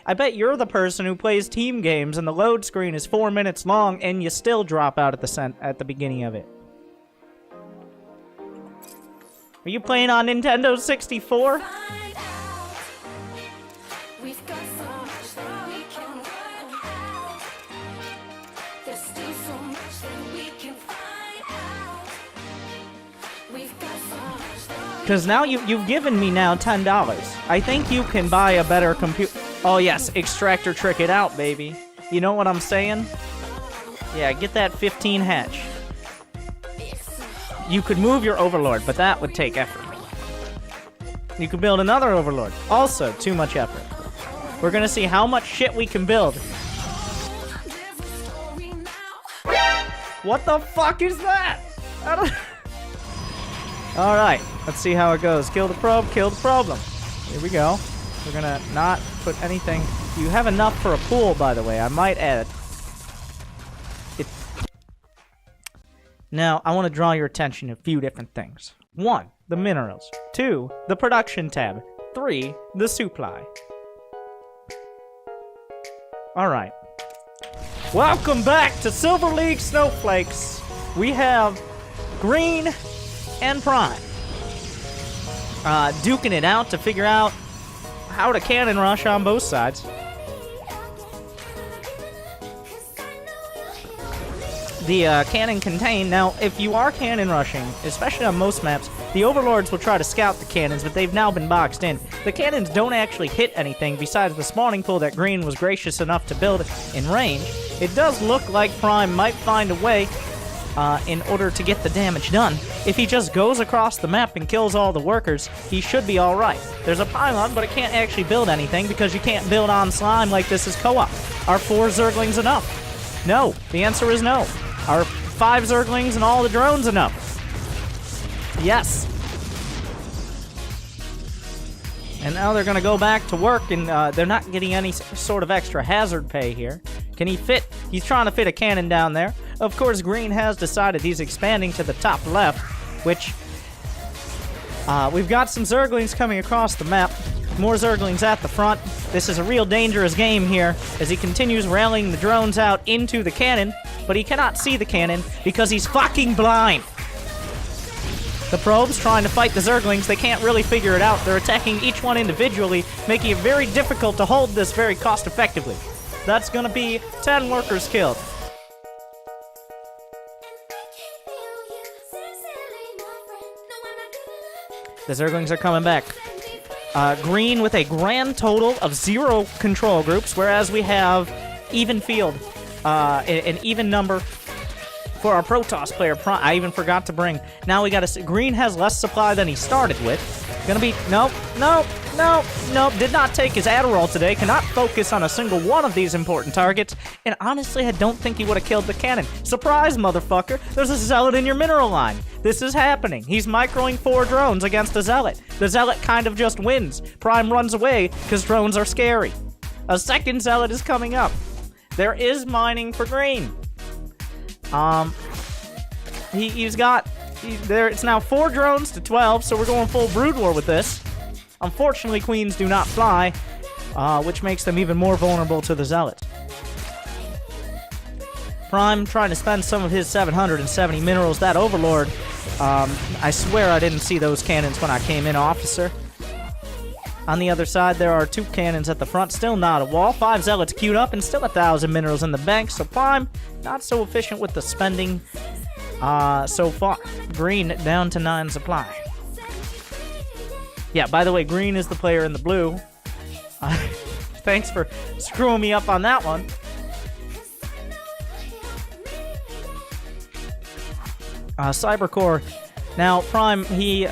I bet you're the person who plays team games and the load screen is 4 minutes long and you still drop out at the beginning of it. Are you playing on Nintendo 64? Because now you've given me now $10. I think you can buy a better computer. Oh yes, extractor trick it out, baby. You know what I'm saying? Yeah, get that 15 hatch. You could move your overlord, but that would take effort. You could build another overlord. Also, too much effort. We're gonna see how much shit we can build. What the fuck is that? I don't... Alright, let's see how it goes. Kill the probe, kill the problem. Here we go. We're gonna not put anything... You have enough for a pool, by the way, I might add. Now, I want to draw your attention to a few different things. 1, the minerals. 2, the production tab. 3, the supply. Alright. Welcome back to Silver League Snowflakes. We have Green and Prime duking it out to figure out how to cannon rush on both sides. The cannon contain. Now, if you are cannon rushing, especially on most maps, the overlords will try to scout the cannons, but they've now been boxed in. The cannons don't actually hit anything besides the spawning pool that Green was gracious enough to build in range. It does look like Prime might find a way in order to get the damage done. If he just goes across the map and kills all the workers, he should be alright. There's a pylon, but it can't actually build anything because you can't build on slime like this is co-op. Are 4 Zerglings enough? No. The answer is no. Are 5 Zerglings and all the drones enough? Yes. And now they're going to go back to work, and they're not getting any sort of extra hazard pay here. Can he fit? He's trying to fit a cannon down there. Of course, Green has decided he's expanding to the top left, which... we've got some Zerglings coming across the map. More Zerglings at the front. This is a real dangerous game here, as he continues rallying the drones out into the cannon, but he cannot see the cannon because he's fucking blind. The probes trying to fight the Zerglings, they can't really figure it out. They're attacking each one individually, making it very difficult to hold this very cost-effectively. That's gonna be 10 workers killed. The Zerglings are coming back. Green with a grand total of 0 control groups, whereas we have even field, an even number for our Protoss player. I even forgot to bring. Now we gotta see. Green has less supply than he started with. Gonna be, nope. Did not take his Adderall today. Cannot focus on a single one of these important targets. And honestly, I don't think he would have killed the cannon. Surprise, motherfucker. There's a Zealot in your mineral line. This is happening. He's microing 4 drones against a Zealot. The Zealot kind of just wins. Prime runs away because drones are scary. A second Zealot is coming up. There is mining for Green. It's now 4 drones to 12, so we're going full Brood War with this. Unfortunately, Queens do not fly, which makes them even more vulnerable to the Zealots. Prime trying to spend some of his 770 minerals. That Overlord, I swear I didn't see those cannons when I came in, officer. On the other side, there are 2 cannons at the front, still not a wall. 5 Zealots queued up and still 1,000 minerals in the bank, so Prime not so efficient with the spending so far. Green down to 9 supply. Yeah, by the way, Green is the player in the blue. Thanks for screwing me up on that one. Cybercore. Now, Prime, he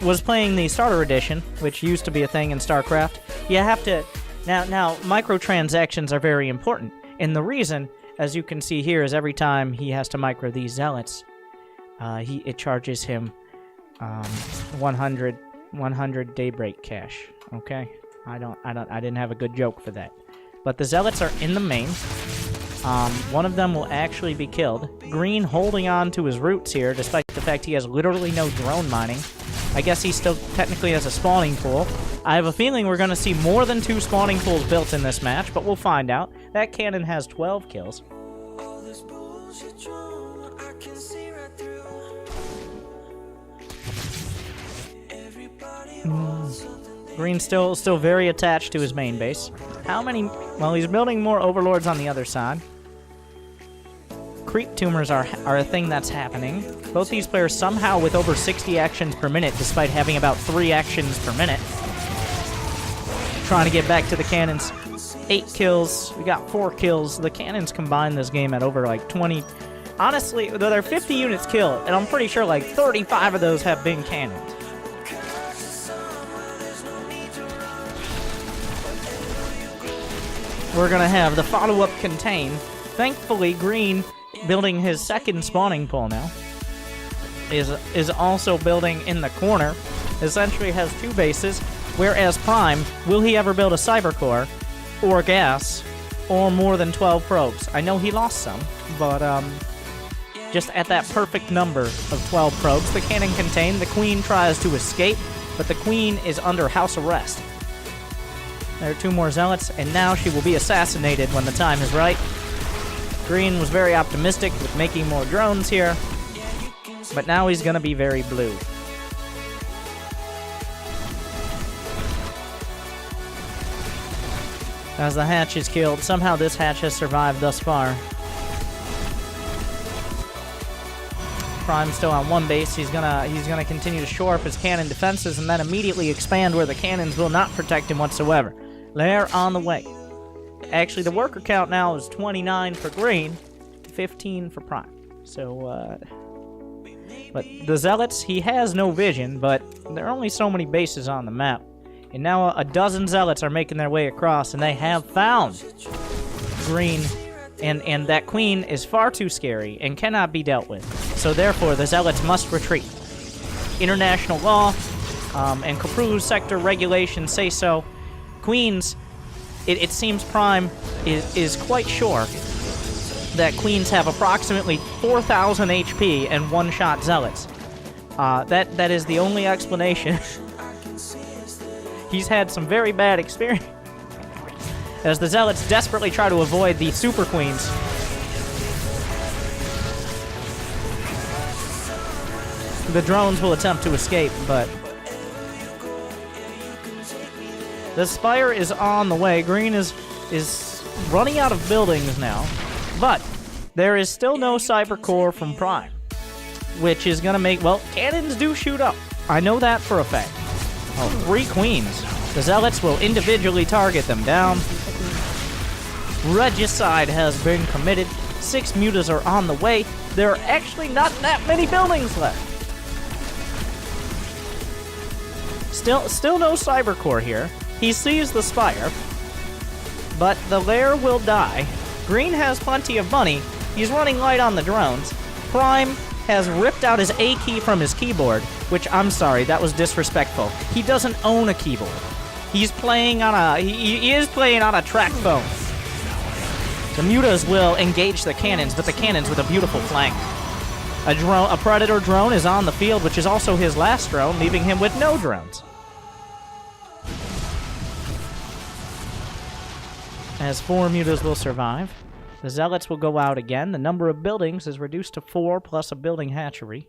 was playing the Starter Edition, which used to be a thing in StarCraft. You have to... Now, microtransactions are very important. And the reason, as you can see here, is every time he has to micro these Zealots, it charges him 100 Daybreak cash. Okay? I didn't have a good joke for that. But the Zealots are in the main. One of them will actually be killed. Green holding on to his roots here, despite the fact he has literally no drone mining. I guess he still technically has a spawning pool. I have a feeling we're going to see more than 2 spawning pools built in this match, but we'll find out. That cannon has 12 kills. Green's still very attached to his main base. How many... Well, he's building more overlords on the other side. Creep tumors are a thing that's happening. Both these players somehow with over 60 actions per minute, despite having about 3 actions per minute. Trying to get back to the cannons. 8 kills. We got 4 kills. The cannons combined this game at over like 20... Honestly, though they're 50 units killed, and I'm pretty sure like 35 of those have been cannons. We're gonna have the follow-up contain. Thankfully, Green, building his second spawning pool now, is also building in the corner. Essentially has 2 bases, whereas Prime, will he ever build a cyber core, or gas, or more than 12 probes? I know he lost some, but just at that perfect number of 12 probes, the cannon contained. The Queen tries to escape, but the Queen is under house arrest. There are 2 more zealots, and now she will be assassinated when the time is right. Green was very optimistic with making more drones here, but now he's going to be very blue. As the hatch is killed, somehow this hatch has survived thus far. Prime's still on 1 base. He's gonna continue to shore up his cannon defenses and then immediately expand where the cannons will not protect him whatsoever. They're on the way. Actually, the worker count now is 29 for Green, 15 for Prime. So, but the Zealots, he has no vision, but there are only so many bases on the map. And now a dozen Zealots are making their way across, and they have found Green. And that Queen is far too scary and cannot be dealt with. So therefore, the Zealots must retreat. International law and Kapru sector regulations say so. Queens, it seems Prime is quite sure that Queens have approximately 4,000 HP and one-shot Zealots. That is the only explanation. He's had some very bad experience. As the Zealots desperately try to avoid the Super Queens. The drones will attempt to escape, but the Spire is on the way. Green is running out of buildings now, but there is still no Cyber Core from Prime, which is going to make, well, cannons do shoot up. I know that for a fact. Oh, 3 Queens. The Zealots will individually target them down. Regicide has been committed. 6 mutas are on the way. There are actually not that many buildings left. Still no Cyber Core here. He sees the Spire, but the lair will die. Green has plenty of money. He's running light on the drones. Prime has ripped out his A key from his keyboard, which, I'm sorry, that was disrespectful. He doesn't own a keyboard. He's playing on a... He is playing on a track phone. The mutas will engage the cannons, but the cannons with a beautiful flank. A Predator drone is on the field, which is also his last drone, leaving him with no drones. As 4 mutas will survive, the Zealots will go out again. The number of buildings is reduced to 4 plus a building hatchery.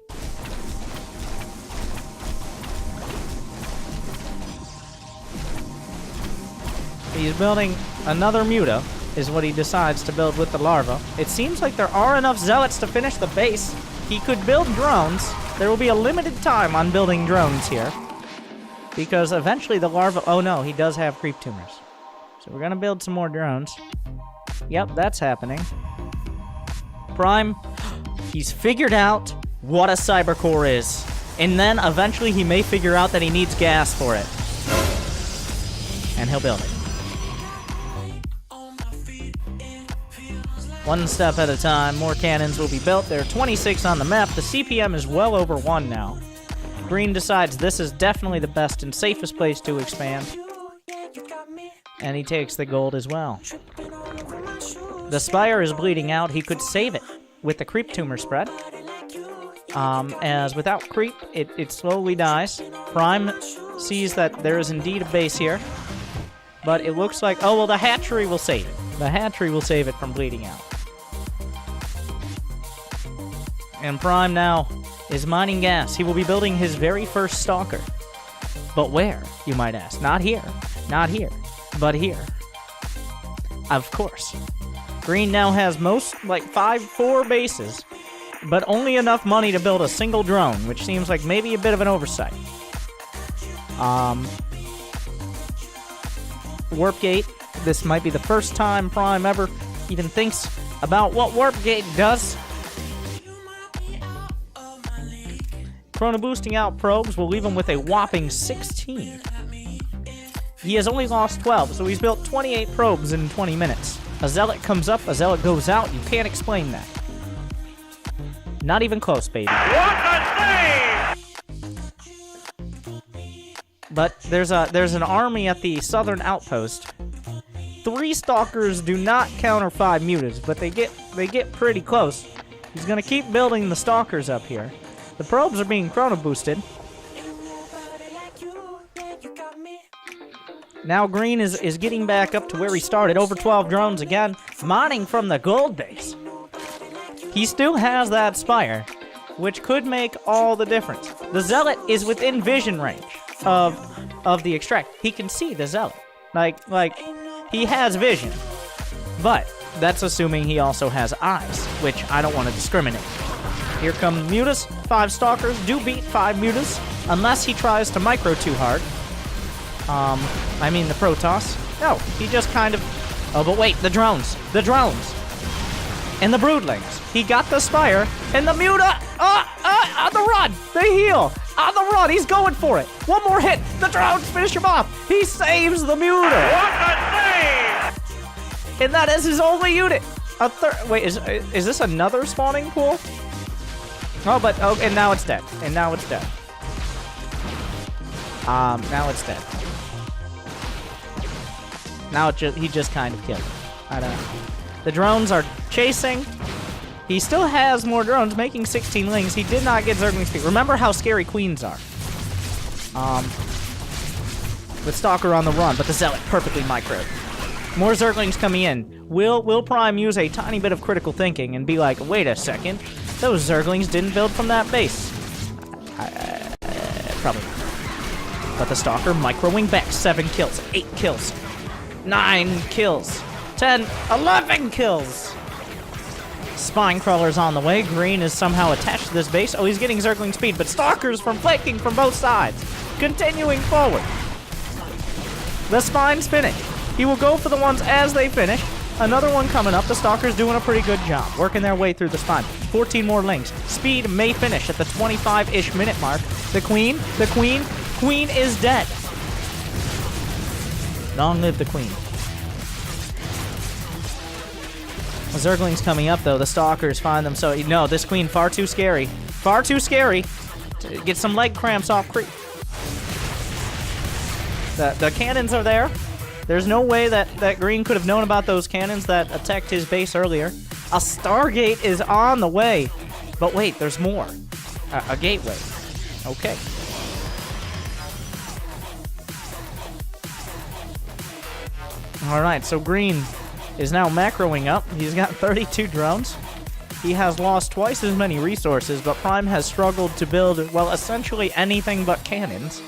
He's building another muta, is what he decides to build with the larva. It seems like there are enough Zealots to finish the base. He could build drones. There will be a limited time on building drones here, because eventually the larva... Oh no, he does have creep tumors. So we're gonna build some more drones. Yep, that's happening. Prime, he's figured out what a Cyber Core is. And then eventually he may figure out that he needs gas for it. And he'll build it. One step at a time, more cannons will be built. There are 26 on the map. The CPM is well over 1 now. Green decides this is definitely the best and safest place to expand. And he takes the gold as well. The Spire is bleeding out. He could save it with the creep tumor spread. As without creep, it slowly dies. Prime sees that there is indeed a base here. But it looks like... Oh, well, the hatchery will save it. The hatchery will save it from bleeding out. And Prime now is mining gas. He will be building his very first stalker. But where, you might ask? Not here. Not here. But here. Of course. Green now has like 4 bases, but only enough money to build a single drone, which seems like maybe a bit of an oversight. Warp Gate. This might be the first time Prime ever even thinks about what Warp Gate does. Chrono boosting out probes will leave him with a whopping 16. He has only lost 12, so he's built 28 probes in 20 minutes. A Zealot comes up, a Zealot goes out. You can't explain that. Not even close, baby. What a save! But there's an army at the southern outpost. 3 Stalkers do not counter 5 Mutas, but they get pretty close. He's gonna keep building the Stalkers up here. The probes are being chrono boosted. Now Green is getting back up to where he started. Over 12 drones again. Mining from the gold base. He still has that Spire, which could make all the difference. The Zealot is within vision range of the extract. He can see the Zealot. Like he has vision. But that's assuming he also has eyes, which I don't want to discriminate. Here come Mutas. 5 Stalkers do beat 5 Mutas, unless he tries to micro too hard. I mean the Protoss. No, he just kind of... Oh, but wait, the drones. The drones. And the Broodlings. He got the Spire, and the Muta... on the run! They heal! On the run, he's going for it! One more hit! The drones finish him off! He saves the Muta! What a save! And that is his only unit! Wait, is this another spawning pool? Oh, but... Oh, and now it's dead. And now it's dead. Now it's dead. Now he just kind of killed it. I don't know. The drones are chasing. He still has more drones, making 16 lings. He did not get Zergling speed. Remember how scary queens are. With Stalker on the run, but the Zealot perfectly microed. More Zerglings coming in. Will Prime use a tiny bit of critical thinking and be like, wait a second, those Zerglings didn't build from that base? Probably not. But the Stalker microing back. 7 kills, 8 kills, 9 kills, 10, 11 kills. Spine Crawler's on the way. Green is somehow attached to this base. Oh, he's getting Zergling speed, but Stalkers from flanking from both sides. Continuing forward. The Spine's finished. He will go for the ones as they finish. Another one coming up. The Stalker's doing a pretty good job, working their way through the Spine. 14 more lings. Speed may finish at the 25-ish minute mark. The Queen is dead. Long live the Queen. The Zergling's coming up, though. The Stalkers find them so... No, this Queen, far too scary. Far too scary to get some leg cramps off creep. The cannons are there. There's no way that Green could have known about those cannons that attacked his base earlier. A Stargate is on the way. But wait, there's more. A gateway. Okay. Alright, so Green is now macroing up. He's got 32 drones. He has lost twice as many resources, but Prime has struggled to build, well, essentially anything but cannons.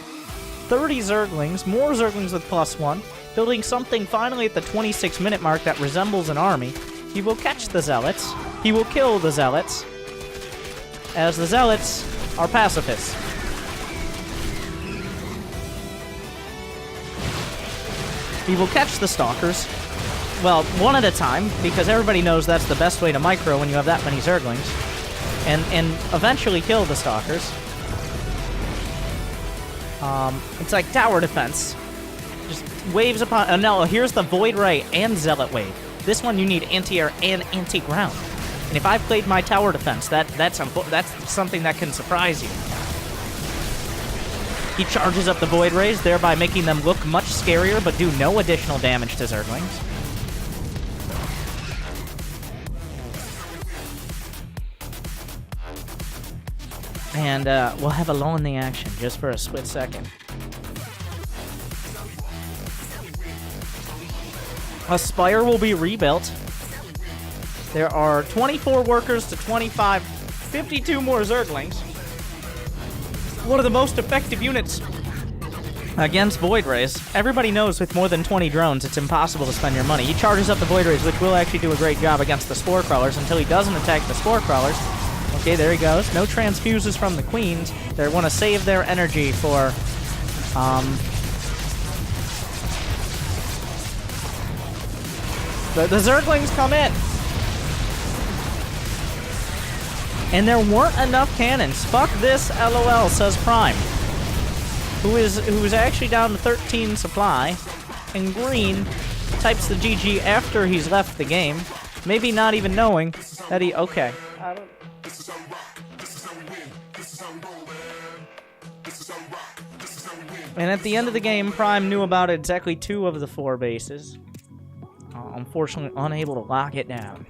30 Zerglings, more Zerglings with +1, building something finally at the 26-minute mark that resembles an army. He will catch the Zealots. He will kill the Zealots, as the Zealots are pacifists. He will catch the Stalkers. Well, one at a time, because everybody knows that's the best way to micro when you have that many Zerglings. And eventually kill the Stalkers. It's like tower defense. Just waves upon... no, here's the Void Ray and Zealot Wave. This one you need anti-air and anti-ground. And if I've played my tower defense, that's something that can surprise you. He charges up the Void Rays, thereby making them look much scarier, but do no additional damage to Zerglings. And we'll have a lull in the action just for a split second. A spire will be rebuilt. There are 24 workers to 25, 52 more Zerglings. One of the most effective units against Void Rays. Everybody knows with more than 20 drones, it's impossible to spend your money. He charges up the Void Rays, which will actually do a great job against the Spore Crawlers until he doesn't attack the Spore Crawlers. Okay, there he goes. No transfuses from the Queens. They want to save their energy for, The Zerglings come in. And there weren't enough cannons. Fuck this, LOL, says Prime. Who is actually down to 13 supply. And Green types the GG after he's left the game. Maybe not even knowing that he... Okay. And at the end of the game, Prime knew about exactly 2 of the 4 bases. Unfortunately, unable to lock it down.